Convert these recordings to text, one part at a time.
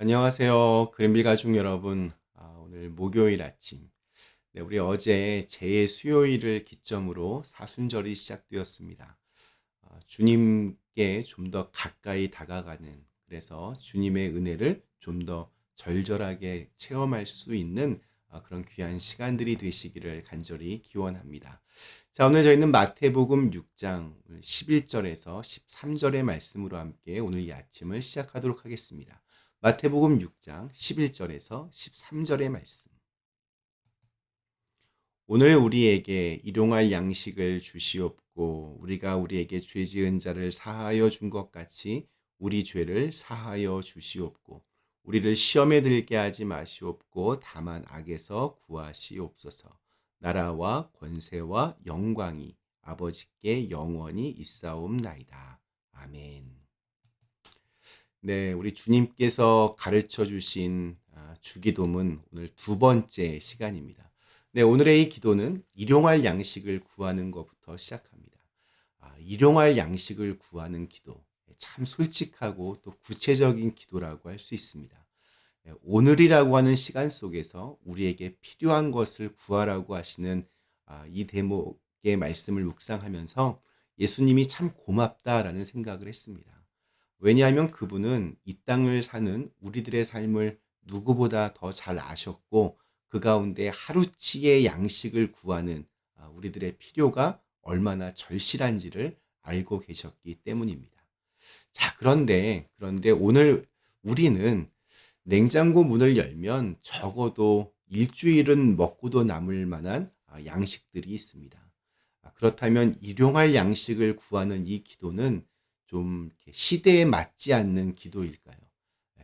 안녕하세요. 그랜빌 가족 여러분. 오늘 목요일 아침. 네, 우리 어제 제 수요일을 기점으로 사순절이 시작되었습니다. 주님께 좀 더 가까이 다가가는, 그래서 주님의 은혜를 좀 더 절절하게 체험할 수 있는 그런 귀한 시간들이 되시기를 간절히 기원합니다. 자, 오늘 저희는 마태복음 6장 11절에서 13절의 말씀으로 함께 오늘 이 아침을 시작하도록 하겠습니다. 마태복음 6장 11절에서 13절의 말씀. 오늘 우리에게 일용할 양식을 주시옵고 우리가 우리에게 죄 지은 자를 사하여 준 것 같이 우리 죄를 사하여 주시옵고 우리를 시험에 들게 하지 마시옵고 다만 악에서 구하시옵소서. 나라와 권세와 영광이 아버지께 영원히 있사옵나이다. 아멘. 네, 우리 주님께서 가르쳐 주신 주기도문 오늘 두 번째 시간입니다. 네, 오늘의 이 기도는 일용할 양식을 구하는 것부터 시작합니다. 일용할 양식을 구하는 기도. 참 솔직하고 또 구체적인 기도라고 할 수 있습니다. 오늘이라고 하는 시간 속에서 우리에게 필요한 것을 구하라고 하시는 이 대목의 말씀을 묵상하면서 예수님이 참 고맙다라는 생각을 했습니다. 왜냐하면 그분은 이 땅을 사는 우리들의 삶을 누구보다 더 잘 아셨고 그 가운데 하루치의 양식을 구하는 우리들의 필요가 얼마나 절실한지를 알고 계셨기 때문입니다. 자, 그런데 오늘 우리는 냉장고 문을 열면 적어도 일주일은 먹고도 남을 만한 양식들이 있습니다. 그렇다면 일용할 양식을 구하는 이 기도는 좀 시대에 맞지 않는 기도일까요?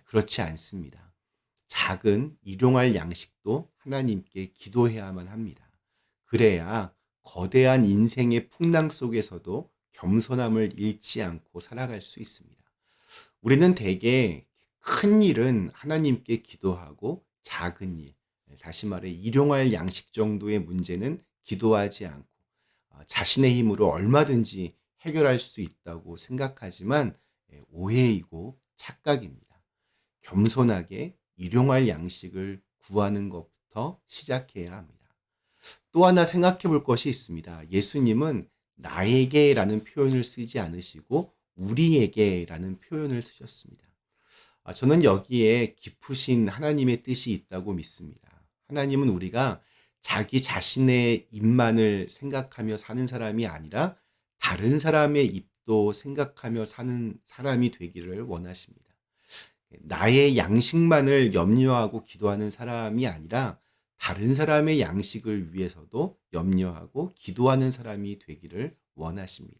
그렇지 않습니다. 작은 일용할 양식도 하나님께 기도해야만 합니다. 그래야 거대한 인생의 풍랑 속에서도 겸손함을 잃지 않고 살아갈 수 있습니다. 우리는 대개 큰 일은 하나님께 기도하고 작은 일, 다시 말해 일용할 양식 정도의 문제는 기도하지 않고 자신의 힘으로 얼마든지 해결할 수 있다고 생각하지만 오해이고 착각입니다. 겸손하게 일용할 양식을 구하는 것부터 시작해야 합니다. 또 하나 생각해 볼 것이 있습니다. 예수님은 나에게라는 표현을 쓰지 않으시고 우리에게라는 표현을 쓰셨습니다. 저는 여기에 깊으신 하나님의 뜻이 있다고 믿습니다. 하나님은 우리가 자기 자신의 입만을 생각하며 사는 사람이 아니라 다른 사람의 입도 생각하며 사는 사람이 되기를 원하십니다. 나의 양식만을 염려하고 기도하는 사람이 아니라 다른 사람의 양식을 위해서도 염려하고 기도하는 사람이 되기를 원하십니다.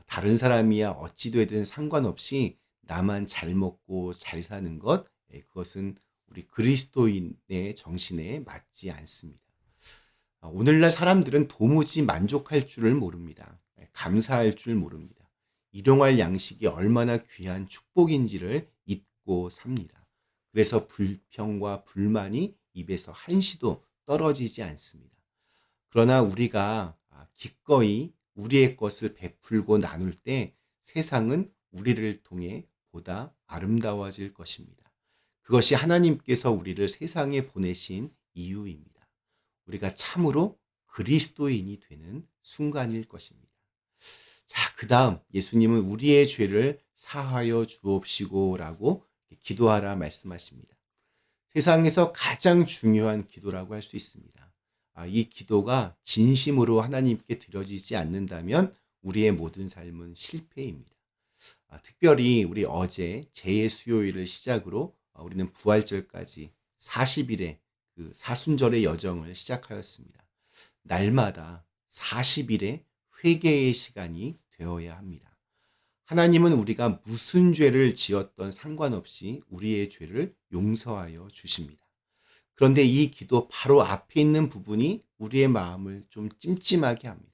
다른 사람이야 어찌 되든 상관없이 나만 잘 먹고 잘 사는 것, 그것은 우리 그리스도인의 정신에 맞지 않습니다. 오늘날 사람들은 도무지 만족할 줄을 모릅니다. 감사할 줄 모릅니다. 일용할 양식이 얼마나 귀한 축복인지를 잊고 삽니다. 그래서 불평과 불만이 입에서 한시도 떨어지지 않습니다. 그러나 우리가 기꺼이 우리의 것을 베풀고 나눌 때 세상은 우리를 통해 보다 아름다워질 것입니다. 그것이 하나님께서 우리를 세상에 보내신 이유입니다. 우리가 참으로 그리스도인이 되는 순간일 것입니다. 자, 그 다음 예수님은 우리의 죄를 사하여 주옵시고라고 기도하라 말씀하십니다. 세상에서 가장 중요한 기도라고 할 수 있습니다. 이 기도가 진심으로 하나님께 드려지지 않는다면 우리의 모든 삶은 실패입니다. 특별히 우리 어제 제 수요일을 시작으로 우리는 부활절까지 40일의 그 사순절의 여정을 시작하였습니다. 날마다 40일의 회개의 시간이 되어야 합니다. 하나님은 우리가 무슨 죄를 지었던 상관없이 우리의 죄를 용서하여 주십니다. 그런데 이 기도 바로 앞에 있는 부분이 우리의 마음을 좀 찜찜하게 합니다.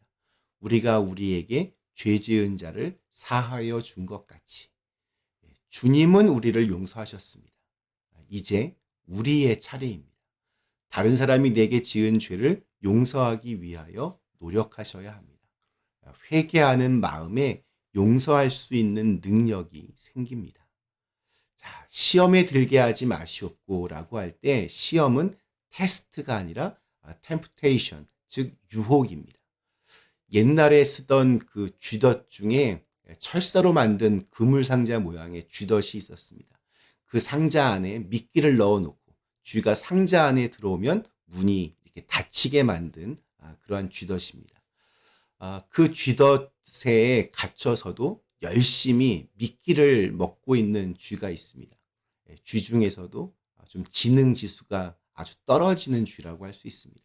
우리가 우리에게 죄 지은 자를 사하여 준 것 같이. 주님은 우리를 용서하셨습니다. 이제 우리의 차례입니다. 다른 사람이 내게 지은 죄를 용서하기 위하여 노력하셔야 합니다. 회개하는 마음에 용서할 수 있는 능력이 생깁니다. 자, 시험에 들게 하지 마시옵고라고 할 때 시험은 테스트가 아니라 템프테이션, 즉 유혹입니다. 옛날에 쓰던 그 쥐덫 중에 철사로 만든 그물 상자 모양의 쥐덫이 있었습니다. 그 상자 안에 미끼를 넣어 놓고 쥐가 상자 안에 들어오면 문이 이렇게 닫히게 만든 그러한 쥐덫입니다. 그 쥐덫에 갇혀서도 열심히 미끼를 먹고 있는 쥐가 있습니다. 쥐 중에서도 좀 지능 지수가 아주 떨어지는 쥐라고 할 수 있습니다.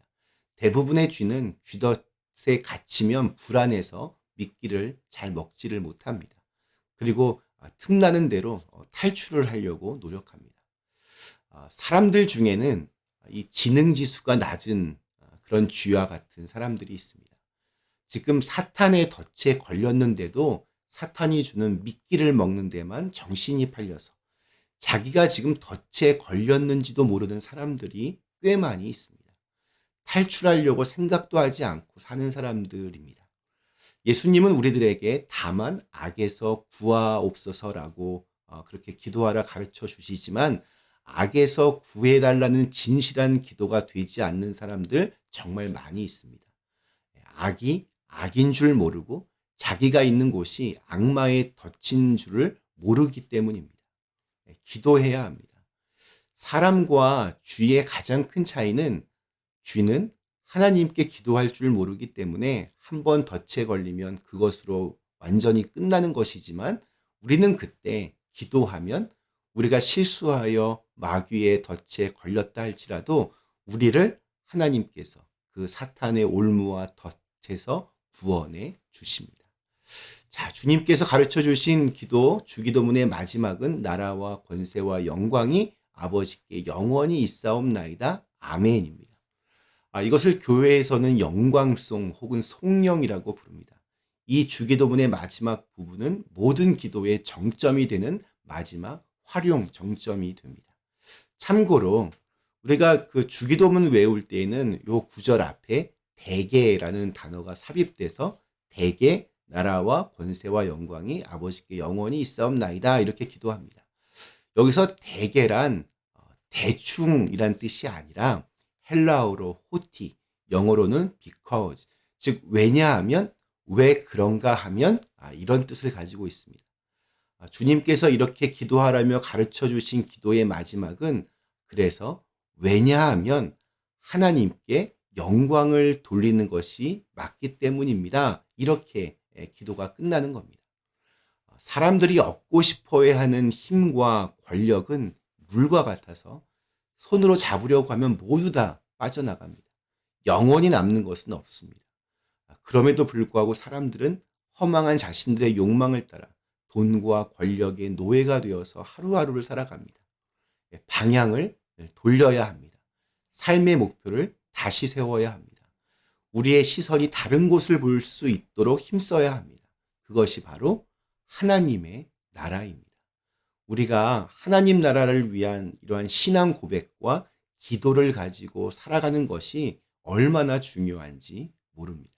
대부분의 쥐는 쥐덫에 갇히면 불안해서 미끼를 잘 먹지를 못합니다. 그리고 틈나는 대로 탈출을 하려고 노력합니다. 사람들 중에는 이 지능 지수가 낮은 그런 쥐와 같은 사람들이 있습니다. 지금 사탄의 덫에 걸렸는데도 사탄이 주는 미끼를 먹는 데만 정신이 팔려서 자기가 지금 덫에 걸렸는지도 모르는 사람들이 꽤 많이 있습니다. 탈출하려고 생각도 하지 않고 사는 사람들입니다. 예수님은 우리들에게 다만 악에서 구하옵소서라고 그렇게 기도하라 가르쳐 주시지만 악에서 구해달라는 진실한 기도가 되지 않는 사람들 정말 많이 있습니다. 악이 악인 줄 모르고 자기가 있는 곳이 악마의 덫인 줄을 모르기 때문입니다. 기도해야 합니다. 사람과 쥐의 가장 큰 차이는 쥐는 하나님께 기도할 줄 모르기 때문에 한번 덫에 걸리면 그것으로 완전히 끝나는 것이지만 우리는 그때 기도하면 우리가 실수하여 마귀의 덫에 걸렸다 할지라도 우리를 하나님께서 그 사탄의 올무와 덫에서 구원해 주십니다. 자, 주님께서 가르쳐 주신 기도, 주기도문의 마지막은 나라와 권세와 영광이 아버지께 영원히 있사옵나이다. 아멘입니다. 이것을 교회에서는 영광송 혹은 송영이라고 부릅니다. 이 주기도문의 마지막 부분은 모든 기도의 정점이 되는 마지막 활용 정점이 됩니다. 참고로 우리가 그 주기도문 외울 때에는 요 구절 앞에 대개라는 단어가 삽입돼서 대개 나라와 권세와 영광이 아버지께 영원히 있사옵나이다 이렇게 기도합니다. 여기서 대개란 대충이란 뜻이 아니라 헬라어로 호티, 영어로는 because, 즉 왜냐하면 왜 그런가 하면 이런 뜻을 가지고 있습니다. 주님께서 이렇게 기도하라며 가르쳐 주신 기도의 마지막은 그래서 왜냐하면 하나님께 영광을 돌리는 것이 맞기 때문입니다. 이렇게 기도가 끝나는 겁니다. 사람들이 얻고 싶어야 하는 힘과 권력은 물과 같아서 손으로 잡으려고 하면 모두 다 빠져나갑니다. 영원히 남는 것은 없습니다. 그럼에도 불구하고 사람들은 허망한 자신들의 욕망을 따라 돈과 권력의 노예가 되어서 하루하루를 살아갑니다. 방향을 돌려야 합니다. 삶의 목표를 다시 세워야 합니다. 우리의 시선이 다른 곳을 볼 수 있도록 힘써야 합니다. 그것이 바로 하나님의 나라입니다. 우리가 하나님 나라를 위한 이러한 신앙 고백과 기도를 가지고 살아가는 것이 얼마나 중요한지 모릅니다.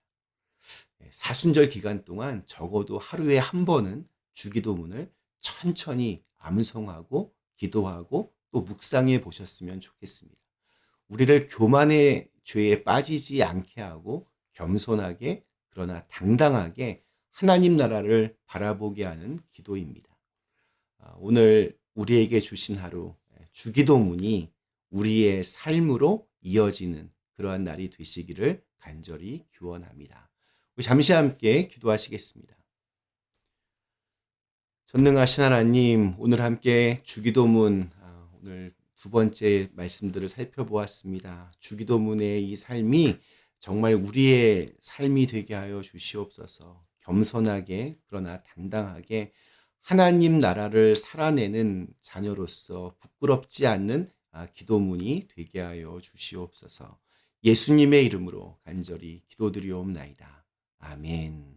사순절 기간 동안 적어도 하루에 한 번은 주기도문을 천천히 암송하고 기도하고 또 묵상해 보셨으면 좋겠습니다. 우리를 교만의 죄에 빠지지 않게 하고 겸손하게 그러나 당당하게 하나님 나라를 바라보게 하는 기도입니다. 오늘 우리에게 주신 하루 주기도문이 우리의 삶으로 이어지는 그러한 날이 되시기를 간절히 기원합니다. 우리 잠시 함께 기도하시겠습니다. 전능하신 하나님, 오늘 함께 주기도문 오늘 두 번째 말씀들을 살펴보았습니다. 주기도문의 이 삶이 정말 우리의 삶이 되게 하여 주시옵소서. 겸손하게 그러나 당당하게 하나님 나라를 살아내는 자녀로서 부끄럽지 않는 기도문이 되게 하여 주시옵소서. 예수님의 이름으로 간절히 기도드리옵나이다. 아멘.